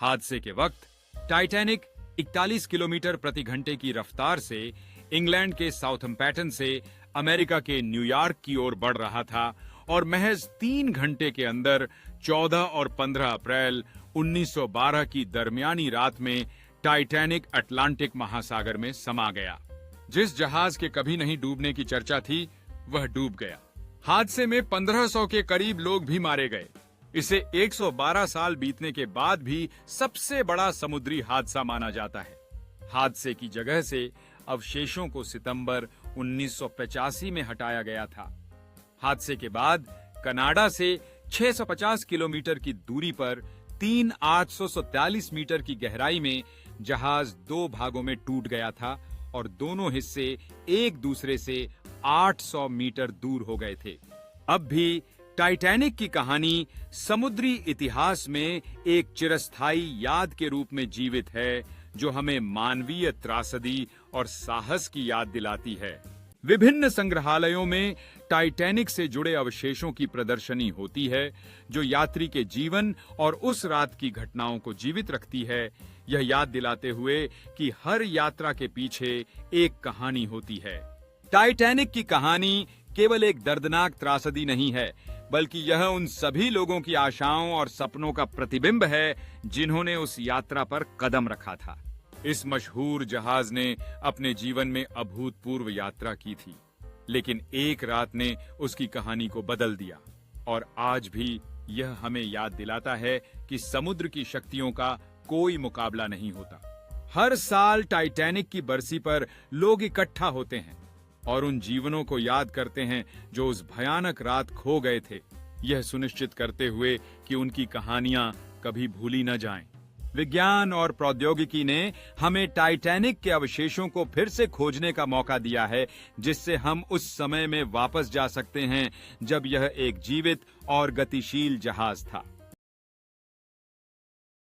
हादसे के वक्त टाइटैनिक 41 किलोमीटर प्रति घंटे की रफ्तार से इंग्लैंड के साउथम्पटन से अमेरिका के न्यूयॉर्क की ओर बढ़ रहा था और महज 3 घंटे के अंदर 14 और 15 अप्रैल 1912 की दरमियानी रात में टाइटैनिक अटलांटिक महासागर में समा गया। जिस जहाज के कभी नहीं डूबने की चर्चा थी, वह डूब गया। हादसे में 1500 के करीब लोग भी मारे गए। इसे 112 साल बीतने के बाद भी सबसे बड़ा समुद्री हादसा माना जाता है। हादसे की जगह से अवशेषों को सितंबर 1985 में हटाया गया था। हादसे के बाद कनाडा से 650 किलोमीटर की दूरी पर 843 मीटर की गहराई में जहाज 2 भागों में टूट गया था और दोनों हिस्से एक दूसरे से 800 मीटर दूर हो गए थे। अब भी टाइटैनिक की कहानी समुद्री इतिहास में एक चिरस्थायी याद के रूप में जीवित है, जो हमें मानवीय त्रासदी और साहस की याद दिलाती है। विभिन्न संग्रहालयों में टाइटैनिक से जुड़े अवशेषों की प्रदर्शनी होती है, जो यात्री के जीवन और उस रात की घटनाओं को जीवित रखती है, यह याद दिलाते हुए कि हर यात्रा के पीछे एक कहानी होती है। टाइटैनिक की कहानी केवल एक दर्दनाक त्रासदी नहीं है, बल्कि यह उन सभी लोगों की आशाओं और सपनों का प्रतिबिंब है जिन्होंने उस यात्रा पर कदम रखा था। इस मशहूर जहाज ने अपने जीवन में अभूतपूर्व यात्रा की थी, लेकिन एक रात ने उसकी कहानी को बदल दिया और आज भी यह हमें याद दिलाता है कि समुद्र की शक्तियों का कोई मुकाबला नहीं होता। हर साल टाइटैनिक की बरसी पर लोग इकट्ठा होते हैं और उन जीवनों को याद करते हैं जो उस भयानक रात खो गए थे, यह सुनिश्चित करते हुए कि उनकी कहानियां कभी भूली न जाएं। विज्ञान और प्रौद्योगिकी ने हमें टाइटैनिक के अवशेषों को फिर से खोजने का मौका दिया है, जिससे हम उस समय में वापस जा सकते हैं जब यह एक जीवित और गतिशील जहाज था।